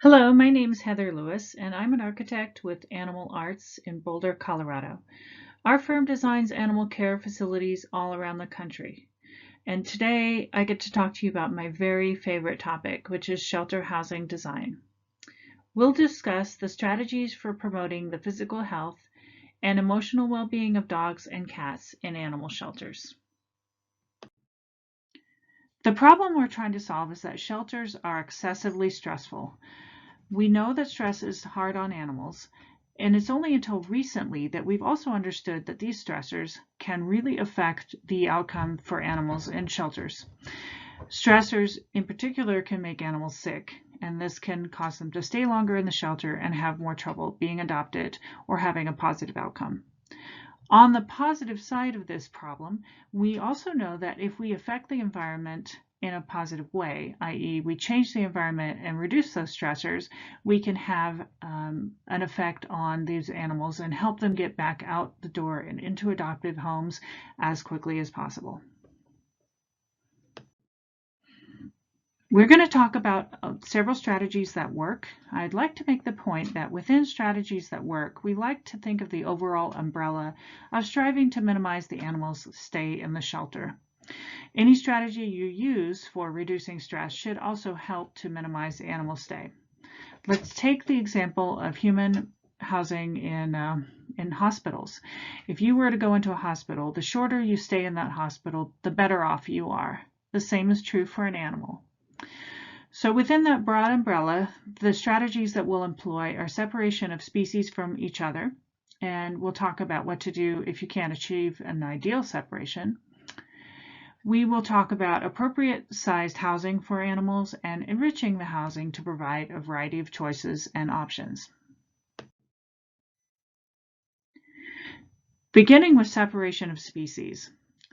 Hello, my name is Heather Lewis, and I'm an architect with Animal Arts in Boulder, Colorado. Our firm designs animal care facilities all around the country. And today I get to talk to you about my very favorite topic, which is shelter housing design. We'll discuss the strategies for promoting the physical health and emotional well-being of dogs and cats in animal shelters. The problem we're trying to solve is that shelters are excessively stressful. We know that stress is hard on animals, and it's only until recently that we've also understood that these stressors can really affect the outcome for animals in shelters. Stressors in particular can make animals sick, and this can cause them to stay longer in the shelter and have more trouble being adopted or having a positive outcome. On the positive side of this problem, we also know that if we affect the environment in a positive way, i.e. we change the environment and reduce those stressors, we can have an effect on these animals and help them get back out the door and into adoptive homes as quickly as possible. We're going to talk about several strategies that work. I'd like to make the point that within strategies that work, we like to think of the overall umbrella of striving to minimize the animal's stay in the shelter. Any strategy you use for reducing stress should also help to minimize the animal stay. Let's take the example of human housing in hospitals. If you were to go into a hospital, the shorter you stay in that hospital, the better off you are. The same is true for an animal. So within that broad umbrella, the strategies that we'll employ are separation of species from each other, and we'll talk about what to do if you can't achieve an ideal separation. We will talk about appropriate sized housing for animals and enriching the housing to provide a variety of choices and options. Beginning with separation of species.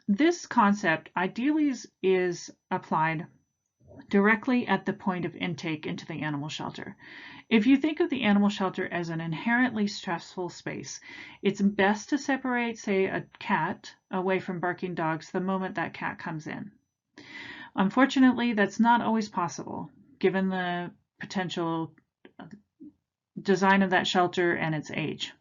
This concept ideally is applied directly at the point of intake into the animal shelter. If you think of the animal shelter as an inherently stressful space, it's best to separate, say, a cat away from barking dogs the moment that cat comes in. Unfortunately, that's not always possible, given the potential design of that shelter and its age.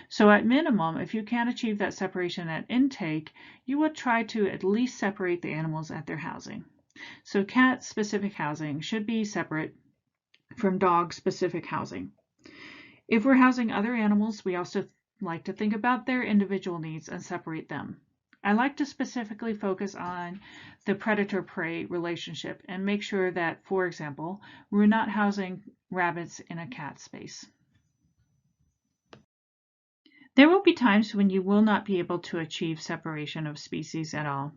So at minimum, if you can't achieve that separation at intake, you would try to at least separate the animals at their housing. So cat-specific housing should be separate from dog-specific housing. If we're housing other animals, we also like to think about their individual needs and separate them. I like to specifically focus on the predator-prey relationship and make sure that, for example, we're not housing rabbits in a cat space. There will be times when you will not be able to achieve separation of species at all.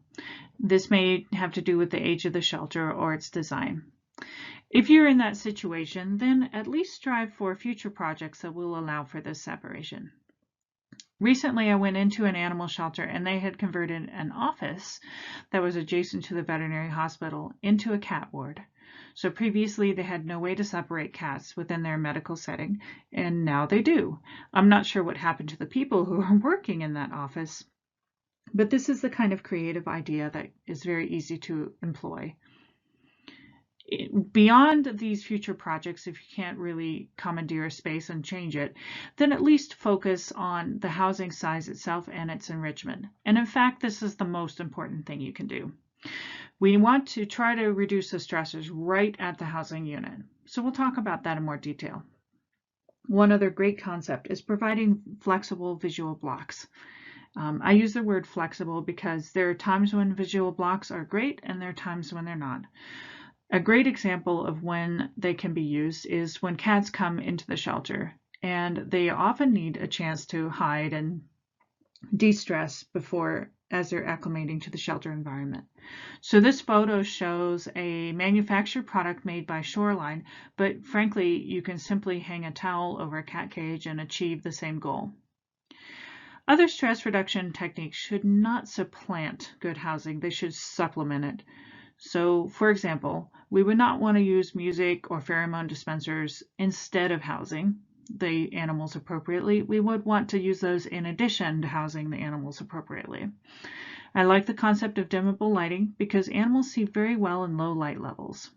This may have to do with the age of the shelter or its design. If you're in that situation, then at least strive for future projects that will allow for this separation. Recently, I went into an animal shelter and they had converted an office that was adjacent to the veterinary hospital into a cat ward. So previously they had no way to separate cats within their medical setting, and now they do. I'm not sure what happened to the people who are working in that office, but this is the kind of creative idea that is very easy to employ. Beyond these future projects, if you can't really commandeer a space and change it, then at least focus on the housing size itself and its enrichment. And in fact, this is the most important thing you can do. We want to try to reduce the stressors right at the housing unit. So we'll talk about that in more detail. One other great concept is providing flexible visual blocks. I use the word flexible because there are times when visual blocks are great and there are times when they're not. A great example of when they can be used is when cats come into the shelter and they often need a chance to hide and de-stress as they're acclimating to the shelter environment. So this photo shows a manufactured product made by Shoreline, but frankly, you can simply hang a towel over a cat cage and achieve the same goal. Other stress reduction techniques should not supplant good housing, they should supplement it. So, for example, we would not want to use music or pheromone dispensers instead of housing the animals appropriately. We would want to use those in addition to housing the animals appropriately. I like the concept of dimmable lighting because animals see very well in low light levels.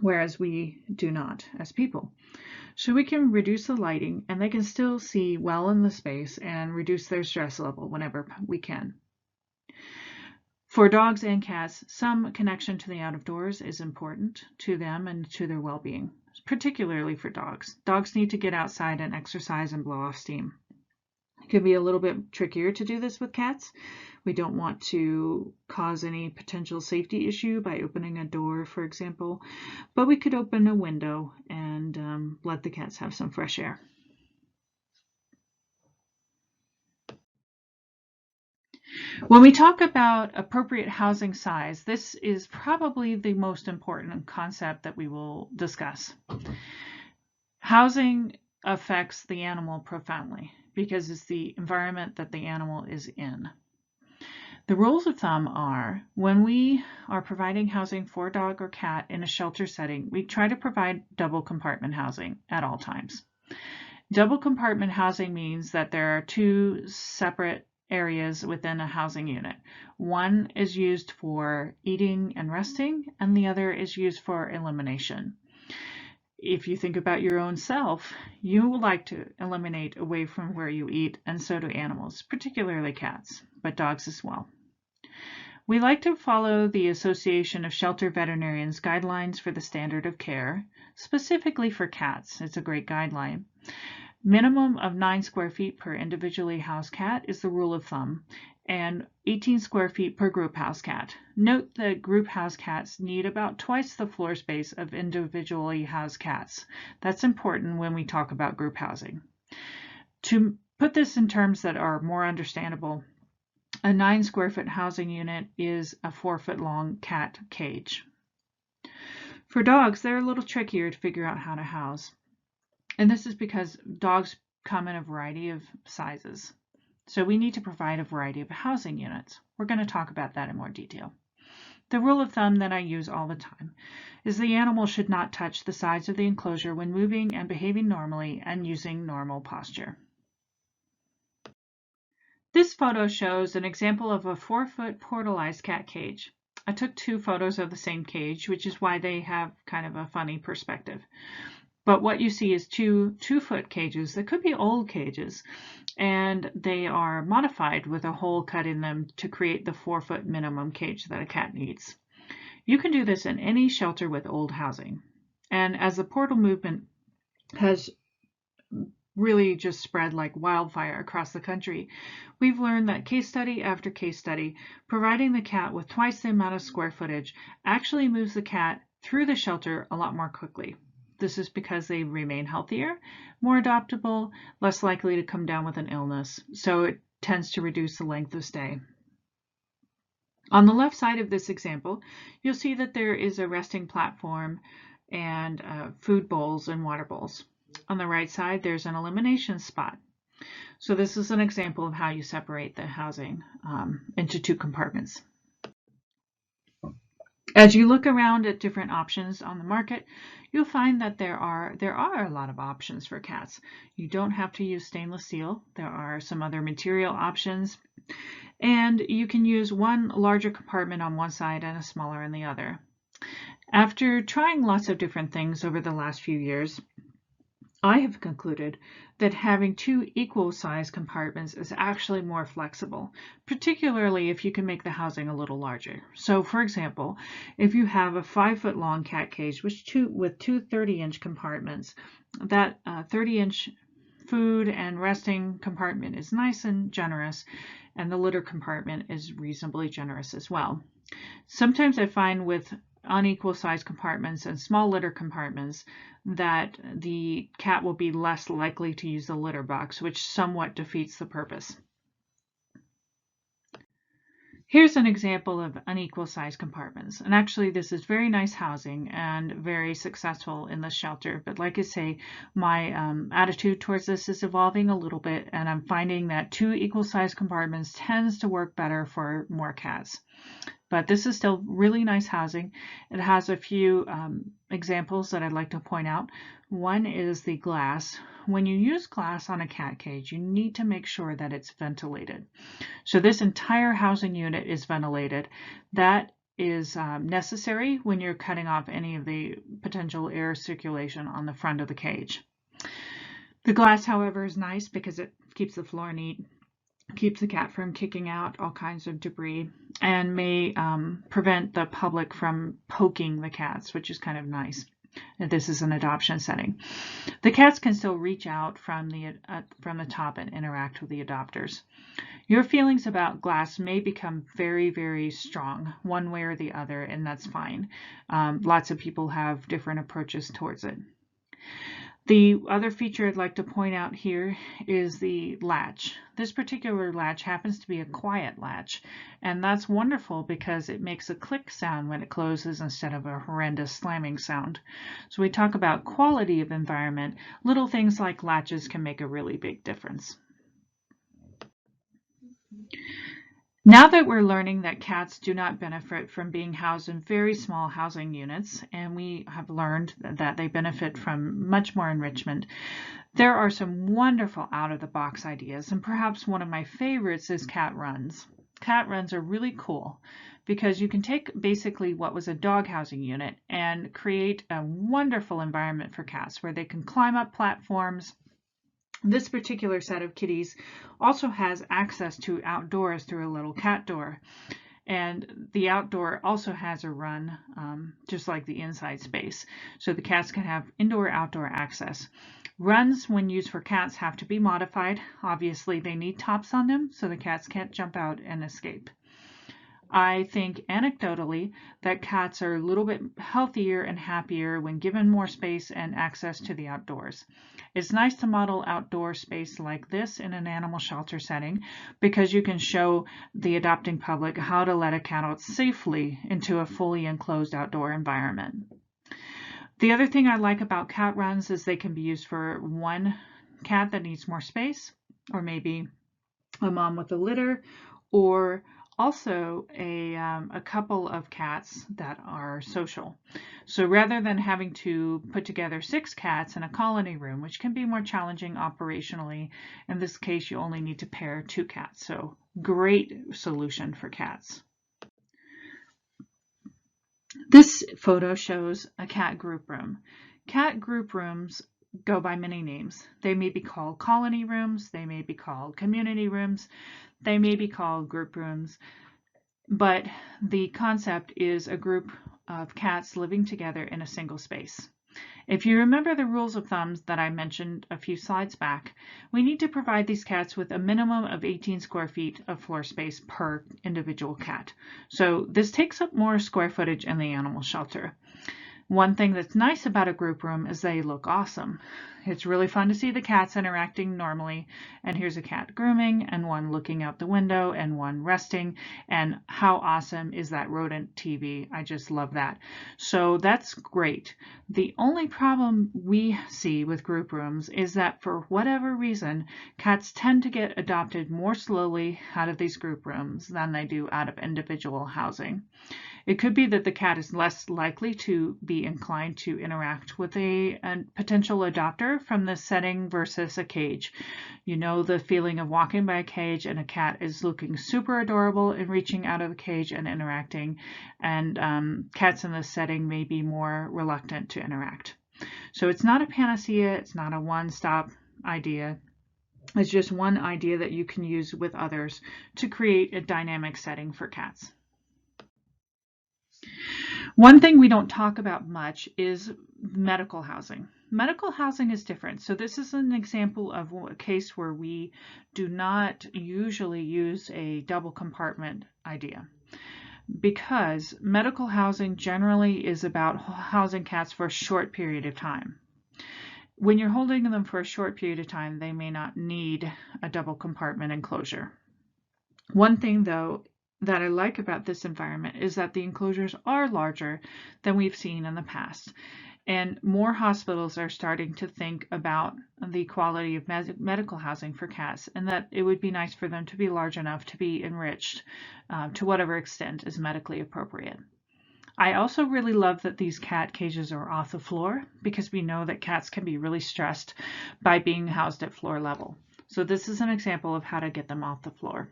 whereas we do not as people. So we can reduce the lighting and they can still see well in the space and reduce their stress level whenever we can. For dogs and cats, some connection to the out of doors is important to them and to their well-being, particularly for dogs. Dogs need to get outside and exercise and blow off steam. It can be a little bit trickier to do this with cats. We don't want to cause any potential safety issue by opening a door, for example, but we could open a window and let the cats have some fresh air. When we talk about appropriate housing size, this is probably the most important concept that we will discuss. Housing affects the animal profoundly because it's the environment that the animal is in. The rules of thumb are when we are providing housing for a dog or cat in a shelter setting, we try to provide double compartment housing at all times. Double compartment housing means that there are two separate areas within a housing unit. One is used for eating and resting, and the other is used for elimination. If you think about your own self, you will like to eliminate away from where you eat, and so do animals, particularly cats, but dogs as well. We like to follow the Association of Shelter Veterinarians guidelines for the standard of care, specifically for cats. It's a great guideline. Minimum of 9 square feet per individually housed cat is the rule of thumb, and 18 square feet per group house cat. Note that group house cats need about twice the floor space of individually housed cats. That's important when we talk about group housing. To put this in terms that are more understandable, a 9 square foot housing unit is a 4 foot long cat cage. For dogs, they're a little trickier to figure out how to house. And this is because dogs come in a variety of sizes. So we need to provide a variety of housing units. We're going to talk about that in more detail. The rule of thumb that I use all the time is the animal should not touch the sides of the enclosure when moving and behaving normally and using normal posture. This photo shows an example of a 4-foot Portalized cat cage. I took 2 photos of the same cage, which is why they have kind of a funny perspective. But what you see is 2 2-foot cages that could be old cages, and they are modified with a hole cut in them to create the 4-foot minimum cage that a cat needs. You can do this in any shelter with old housing. And as the portal movement has really just spread like wildfire across the country, we've learned that case study after case study, providing the cat with twice the amount of square footage actually moves the cat through the shelter a lot more quickly. This is because they remain healthier, more adaptable, less likely to come down with an illness, so it tends to reduce the length of stay. On the left side of this example, you'll see that there is a resting platform and food bowls and water bowls. On the right side, there's an elimination spot. So this is an example of how you separate the housing into 2 compartments. As you look around at different options on the market, you'll find that there are a lot of options for cats. You don't have to use stainless steel. There are some other material options, and you can use one larger compartment on one side and a smaller on the other. After trying lots of different things over the last few years, I have concluded that having 2 equal size compartments is actually more flexible, particularly if you can make the housing a little larger. So for example, if you have a 5-foot long cat cage with two 30-inch compartments, that 30-inch food and resting compartment is nice and generous, and the litter compartment is reasonably generous as well. Sometimes I find with unequal size compartments and small litter compartments that the cat will be less likely to use the litter box, which somewhat defeats the purpose. Here's an example of unequal size compartments, and actually this is very nice housing and very successful in the shelter, but like I say, my attitude towards this is evolving a little bit, and I'm finding that 2 equal size compartments tends to work better for more cats. But this is still really nice housing. It has a few examples that I'd like to point out. One is the glass. When you use glass on a cat cage, you need to make sure that it's ventilated. So this entire housing unit is ventilated. That is necessary when you're cutting off any of the potential air circulation on the front of the cage. The glass, however, is nice because it keeps the floor neat, keeps the cat from kicking out all kinds of debris, and may prevent the public from poking the cats, which is kind of nice. This is an adoption setting. The cats can still reach out from the top and interact with the adopters. Your feelings about glass may become very, very strong one way or the other, and that's fine. Lots of people have different approaches towards it. The other feature I'd like to point out here is the latch. This particular latch happens to be a quiet latch, and that's wonderful because it makes a click sound when it closes instead of a horrendous slamming sound. So we talk about quality of environment. Little things like latches can make a really big difference. Now that we're learning that cats do not benefit from being housed in very small housing units, and we have learned that they benefit from much more enrichment, there are some wonderful out-of-the-box ideas, and perhaps one of my favorites is cat runs. Cat runs are really cool because you can take basically what was a dog housing unit and create a wonderful environment for cats where they can climb up platforms. This particular set of kitties also has access to outdoors through a little cat door, and the outdoor also has a run just like the inside space, so the cats can have indoor-outdoor access. Runs, when used for cats, have to be modified. Obviously, they need tops on them so the cats can't jump out and escape. I think anecdotally that cats are a little bit healthier and happier when given more space and access to the outdoors. It's nice to model outdoor space like this in an animal shelter setting because you can show the adopting public how to let a cat out safely into a fully enclosed outdoor environment. The other thing I like about cat runs is they can be used for one cat that needs more space, or maybe a mom with a litter, or also a couple of cats that are social. So rather than having to put together 6 cats in a colony room, which can be more challenging operationally, in this case you only need to pair 2 cats. So great solution for cats. This photo shows a cat group room. Cat group rooms go by many names. They may be called colony rooms, they may be called community rooms, they may be called group rooms, but the concept is a group of cats living together in a single space. If you remember the rules of thumb that I mentioned a few slides back, we need to provide these cats with a minimum of 18 square feet of floor space per individual cat. So this takes up more square footage in the animal shelter. One thing that's nice about a group room is they look awesome. It's really fun to see the cats interacting normally, and here's a cat grooming and one looking out the window and one resting, and how awesome is that rodent TV? I just love that. So that's great. The only problem we see with group rooms is that for whatever reason, cats tend to get adopted more slowly out of these group rooms than they do out of individual housing. It could be that the cat is less likely to be inclined to interact with a potential adopter from this setting versus a cage. You know the feeling of walking by a cage and a cat is looking super adorable and reaching out of the cage and interacting, and cats in this setting may be more reluctant to interact. So it's not a panacea, it's not a one-stop idea. It's just one idea that you can use with others to create a dynamic setting for cats. One thing we don't talk about much is medical housing. Medical housing is different. So this is an example of a case where we do not usually use a double compartment idea, because medical housing generally is about housing cats for a short period of time. When you're holding them for a short period of time, they may not need a double compartment enclosure. One thing, though, that I like about this environment is that the enclosures are larger than we've seen in the past, and more hospitals are starting to think about the quality of medical housing for cats, and that it would be nice for them to be large enough to be enriched to whatever extent is medically appropriate. I also really love that these cat cages are off the floor, because we know that cats can be really stressed by being housed at floor level. So this is an example of how to get them off the floor.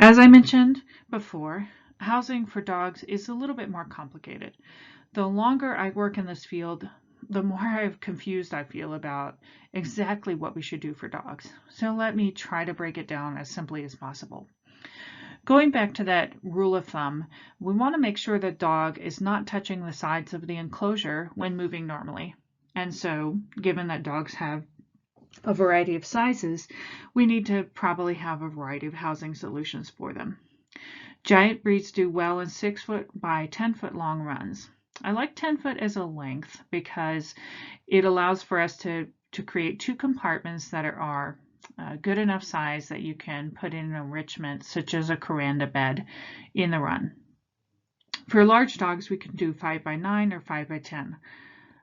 As I mentioned before, housing for dogs is a little bit more complicated. The longer I work in this field, the more confused I feel about exactly what we should do for dogs. So let me try to break it down as simply as possible. Going back to that rule of thumb, we want to make sure the dog is not touching the sides of the enclosure when moving normally. And so, given that dogs have a variety of sizes, we need to probably have a variety of housing solutions for them. Giant breeds do well in 6-foot by 10-foot long runs. I like 10-foot as a length because it allows for us to create 2 compartments that are good enough size that you can put in an enrichment such as a coranda bed in the run. For large dogs, we can do 5 by 9 or 5 by 10.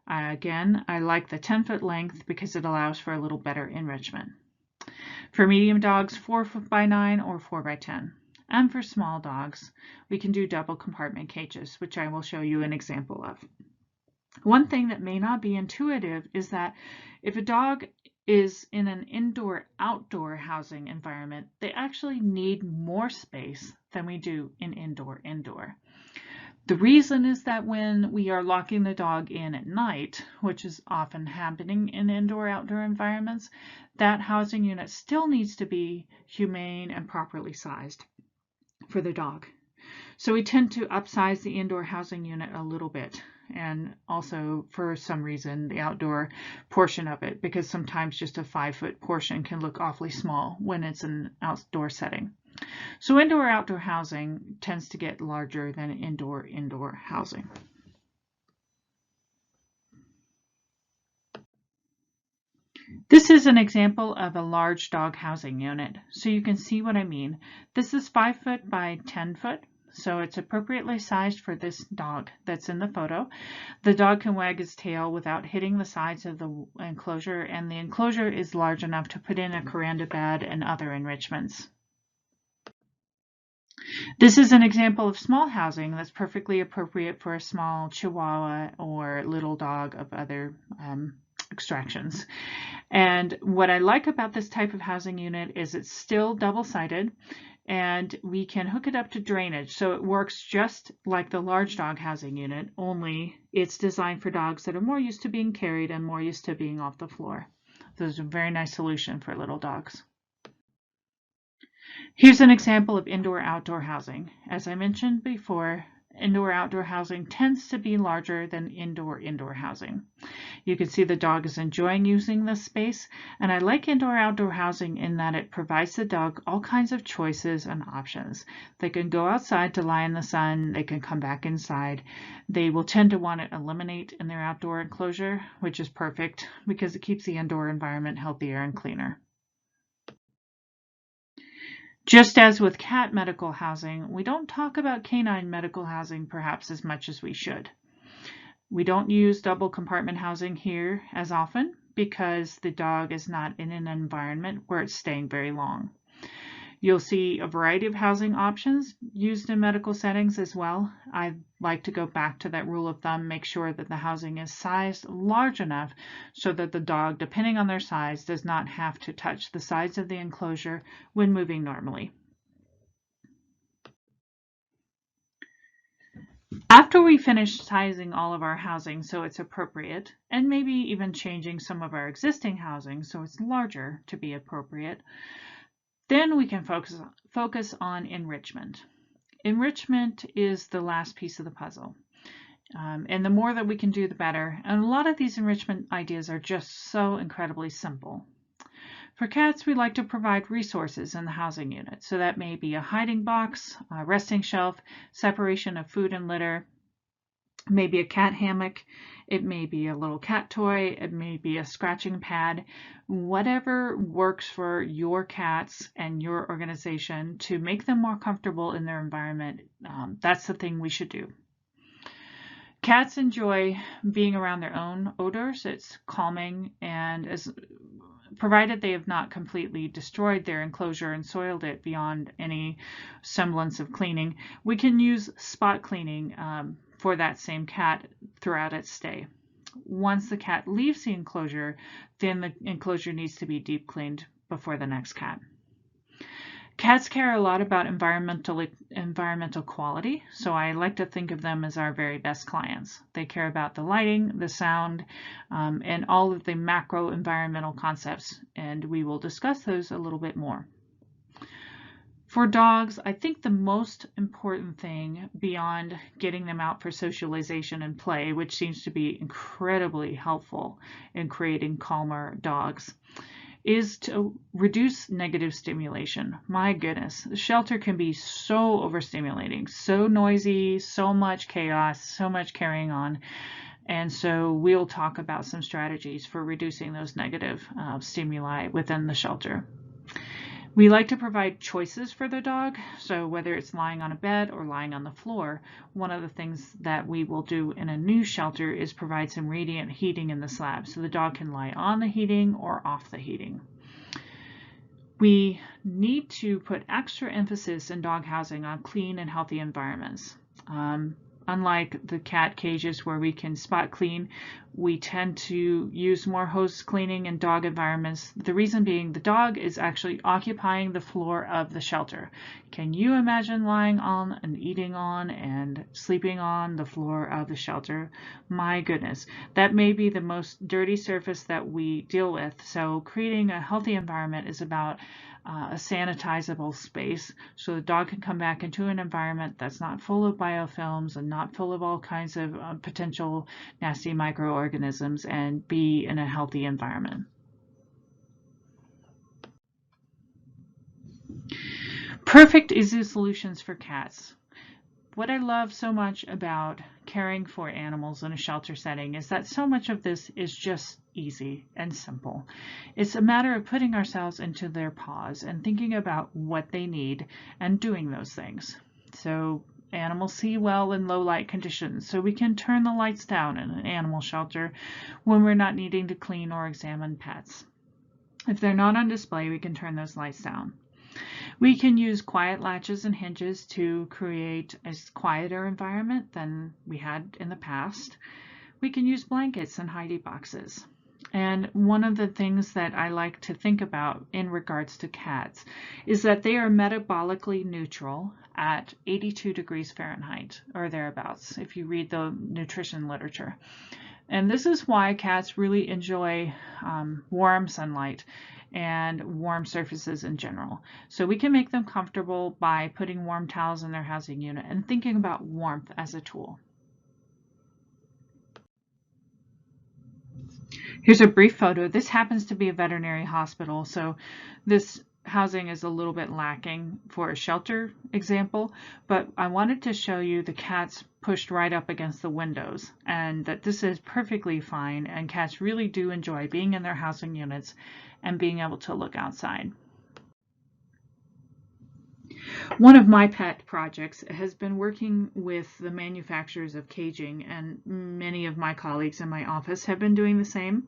Again, I like the 10-foot length because it allows for a little better enrichment. For medium dogs, 4 by 9 or 4 by 10. And for small dogs, we can do double compartment cages, which I will show you an example of. One thing that may not be intuitive is that if a dog is in an indoor-outdoor housing environment, they actually need more space than we do in indoor-indoor. The reason is that when we are locking the dog in at night, which is often happening in indoor-outdoor environments, that housing unit still needs to be humane and properly sized for the dog. So we tend to upsize the indoor housing unit a little bit, and also for some reason the outdoor portion of it, because sometimes just a 5-foot portion can look awfully small when it's an outdoor setting. So indoor-outdoor housing tends to get larger than indoor-indoor housing. This is an example of a large dog housing unit, so you can see what I mean. This is 5-foot by 10-foot, so it's appropriately sized for this dog that's in the photo. The dog can wag its tail without hitting the sides of the enclosure, and the enclosure is large enough to put in a coranda bed and other enrichments. This is an example of small housing that's perfectly appropriate for a small Chihuahua or little dog of other extractions. And what I like about this type of housing unit is it's still double-sided, and we can hook it up to drainage. So it works just like the large dog housing unit, only it's designed for dogs that are more used to being carried and more used to being off the floor. So it's a very nice solution for little dogs. Here's an example of indoor-outdoor housing. As I mentioned before, indoor-outdoor housing tends to be larger than indoor-indoor housing. You can see the dog is enjoying using this space, and I like indoor-outdoor housing in that it provides the dog all kinds of choices and options. They can go outside to lie in the sun, they can come back inside. They will tend to want to eliminate in their outdoor enclosure, which is perfect because it keeps the indoor environment healthier and cleaner. Just as with cat medical housing, we don't talk about canine medical housing perhaps as much as we should. We don't use double compartment housing here as often because the dog is not in an environment where it's staying very long. You'll see a variety of housing options used in medical settings as well. I like to go back to that rule of thumb, make sure that the housing is sized large enough so that the dog, depending on their size, does not have to touch the sides of the enclosure when moving normally. After we finish sizing all of our housing so it's appropriate, and maybe even changing some of our existing housing so it's larger to be appropriate, then we can focus on enrichment. Enrichment is the last piece of the puzzle. And the more that we can do, the better. And a lot of these enrichment ideas are just so incredibly simple. For cats, we like to provide resources in the housing unit. So that may be a hiding box, a resting shelf, separation of food and litter, maybe a cat hammock, it may be a little cat toy, it may be a scratching pad, whatever works for your cats and your organization to make them more comfortable in their environment. That's the thing we should do. Cats enjoy being around their own odors. It's calming, and provided they have not completely destroyed their enclosure and soiled it beyond any semblance of cleaning, we can use spot cleaning for that same cat throughout its stay. Once the cat leaves the enclosure, then the enclosure needs to be deep cleaned before the next cat. Cats care a lot about environmental quality, so I like to think of them as our very best clients. They care about the lighting, the sound, and all of the macro environmental concepts, and we will discuss those a little bit more. For dogs, I think the most important thing beyond getting them out for socialization and play, which seems to be incredibly helpful in creating calmer dogs, is to reduce negative stimulation. My goodness, the shelter can be so overstimulating, so noisy, so much chaos, so much carrying on. And so we'll talk about some strategies for reducing those negative stimuli within the shelter. We like to provide choices for the dog, so whether it's lying on a bed or lying on the floor, one of the things that we will do in a new shelter is provide some radiant heating in the slab, so the dog can lie on the heating or off the heating. We need to put extra emphasis in dog housing on clean and healthy environments. Unlike the cat cages where we can spot clean, we tend to use more hose cleaning in dog environments. The reason being the dog is actually occupying the floor of the shelter. Can you imagine lying on and eating on and sleeping on the floor of the shelter? My goodness, that may be the most dirty surface that we deal with. So creating a healthy environment is about a sanitizable space so the dog can come back into an environment that's not full of biofilms and not full of all kinds of potential nasty microorganisms and be in a healthy environment. Purrfect is the solutions for cats. What I love so much about caring for animals in a shelter setting is that so much of this is just easy and simple. It's a matter of putting ourselves into their paws and thinking about what they need and doing those things. So animals see well in low light conditions, so we can turn the lights down in an animal shelter when we're not needing to clean or examine pets. If they're not on display, we can turn those lights down. We can use quiet latches and hinges to create a quieter environment than we had in the past. We can use blankets and hidey boxes. And one of the things that I like to think about in regards to cats is that they are metabolically neutral at 82 degrees Fahrenheit or thereabouts, if you read the nutrition literature. And this is why cats really enjoy warm sunlight and warm surfaces in general. So we can make them comfortable by putting warm towels in their housing unit and thinking about warmth as a tool. Here's a brief photo. This happens to be a veterinary hospital, so this housing is a little bit lacking for a shelter example, but I wanted to show you the cats pushed right up against the windows and that this is perfectly fine, and cats really do enjoy being in their housing units and being able to look outside. One of my pet projects has been working with the manufacturers of caging, and many of my colleagues in my office have been doing the same,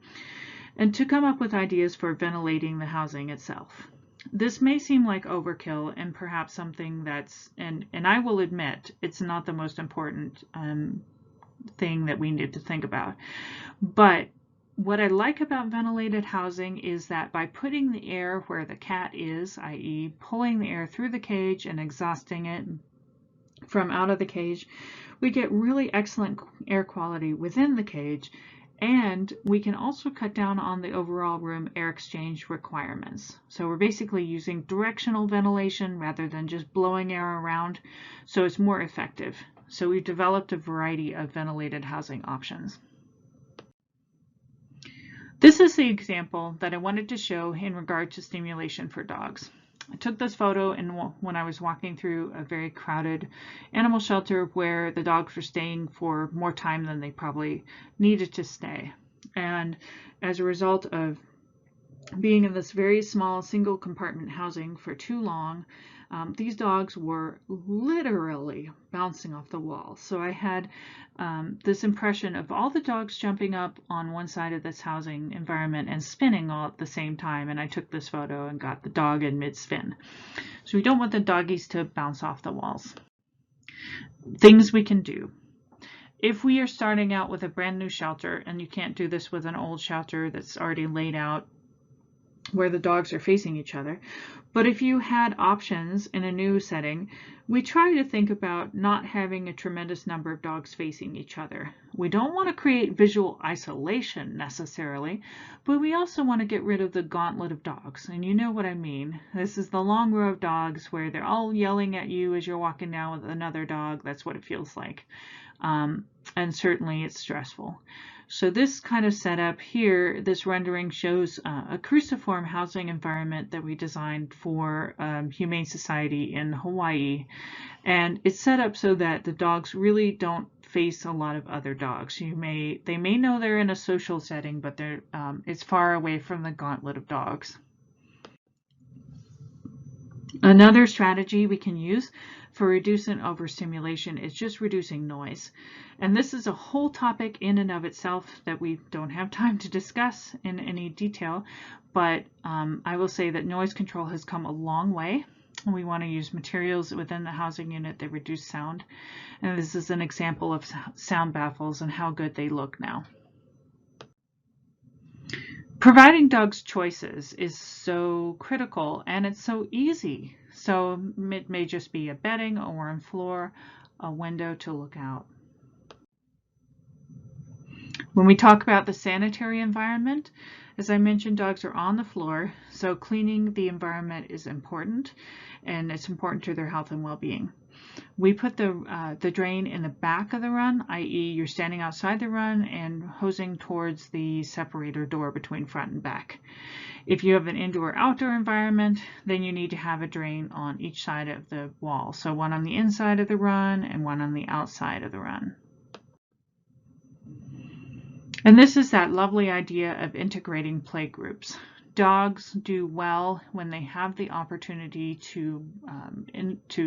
and to come up with ideas for ventilating the housing itself. This may seem like overkill and perhaps something that's, and I will admit, it's not the most important thing that we need to think about. But what I like about ventilated housing is that by putting the air where the cat is, i.e. pulling the air through the cage and exhausting it from out of the cage, we get really excellent air quality within the cage, and we can also cut down on the overall room air exchange requirements. So we're basically using directional ventilation rather than just blowing air around, so it's more effective. So we've developed a variety of ventilated housing options. This is the example that I wanted to show in regard to stimulation for dogs. I took this photo when I was walking through a very crowded animal shelter where the dogs were staying for more time than they probably needed to stay. And as a result of being in this very small single compartment housing for too long, these dogs were literally bouncing off the wall. So I had this impression of all the dogs jumping up on one side of this housing environment and spinning all at the same time. And I took this photo and got the dog in mid-spin. So we don't want the doggies to bounce off the walls. Things we can do. If we are starting out with a brand new shelter, and you can't do this with an old shelter that's already laid out, where the dogs are facing each other. But if you had options in a new setting, we try to think about not having a tremendous number of dogs facing each other. We don't want to create visual isolation necessarily, but we also want to get rid of the gauntlet of dogs. And you know what I mean. This is the long row of dogs where they're all yelling at you as you're walking down with another dog. That's what it feels like. And certainly it's stressful. So this kind of setup here, this rendering shows a cruciform housing environment that we designed for Humane Society in Hawaii. And it's set up so that the dogs really don't face a lot of other dogs. They may know they're in a social setting, but it's far away from the gauntlet of dogs. Another strategy we can use for reducing overstimulation is just reducing noise. And this is a whole topic in and of itself that we don't have time to discuss in any detail, but I will say that noise control has come a long way. We want to use materials within the housing unit that reduce sound. And this is an example of sound baffles and how good they look now. Providing dogs choices is so critical, and it's so easy. So it may just be a bedding, a warm floor, a window to look out. When we talk about the sanitary environment, as I mentioned, dogs are on the floor, so cleaning the environment is important, and it's important to their health and well-being. We put the drain in the back of the run, i.e. you're standing outside the run and hosing towards the separator door between front and back. If you have an indoor-outdoor environment, then you need to have a drain on each side of the wall. So one on the inside of the run and one on the outside of the run. And this is that lovely idea of integrating play groups. Dogs do well when they have the opportunity to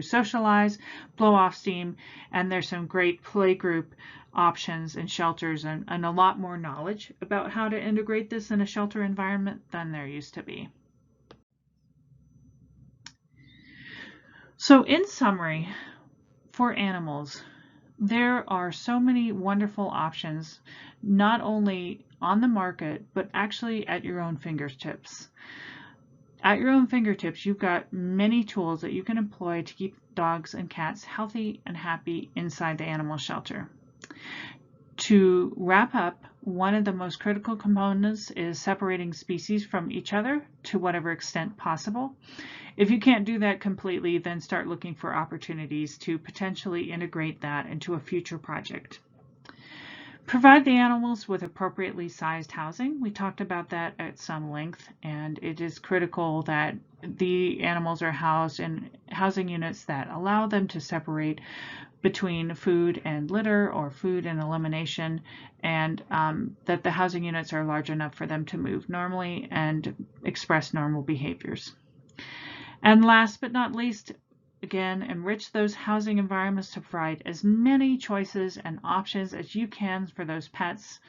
socialize, blow off steam, and there's some great play group options in shelters and a lot more knowledge about how to integrate this in a shelter environment than there used to be. So in summary, for animals, there are so many wonderful options, not only on the market, but actually at your own fingertips. At your own fingertips, you've got many tools that you can employ to keep dogs and cats healthy and happy inside the animal shelter. To wrap up, one of the most critical components is separating species from each other to whatever extent possible. If you can't do that completely, then start looking for opportunities to potentially integrate that into a future project. Provide the animals with appropriately sized housing. We talked about that at some length, and it is critical that the animals are housed in housing units that allow them to separate between food and litter or food and elimination, and that the housing units are large enough for them to move normally and express normal behaviors. And last but not least, again, enrich those housing environments to provide as many choices and options as you can for those pets.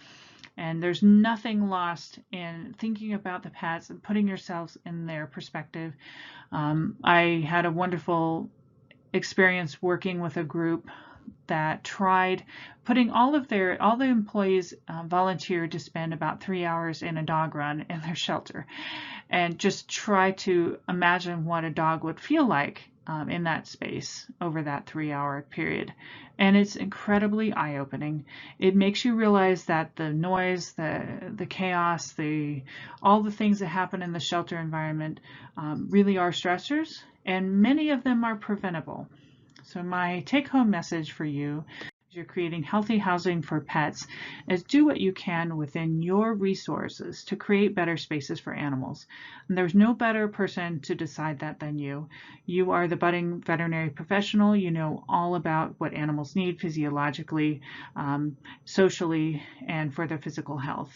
And there's nothing lost in thinking about the pets and putting yourselves in their perspective. I had a wonderful experience working with a group that tried putting all the employees volunteered to spend about 3 hours in a dog run in their shelter, and just try to imagine what a dog would feel like in that space over that 3-hour period. And it's incredibly eye-opening. It makes you realize that the noise, the chaos, all the things that happen in the shelter environment really are stressors, and many of them are preventable. So my take-home message for you as you're creating healthy housing for pets is do what you can within your resources to create better spaces for animals. And there's no better person to decide that than you. You are the budding veterinary professional. You know all about what animals need physiologically, socially, and for their physical health.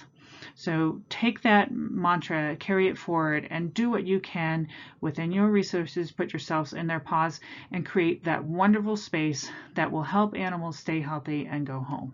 So take that mantra, carry it forward, and do what you can within your resources, put yourselves in their paws, and create that wonderful space that will help animals stay healthy and go home.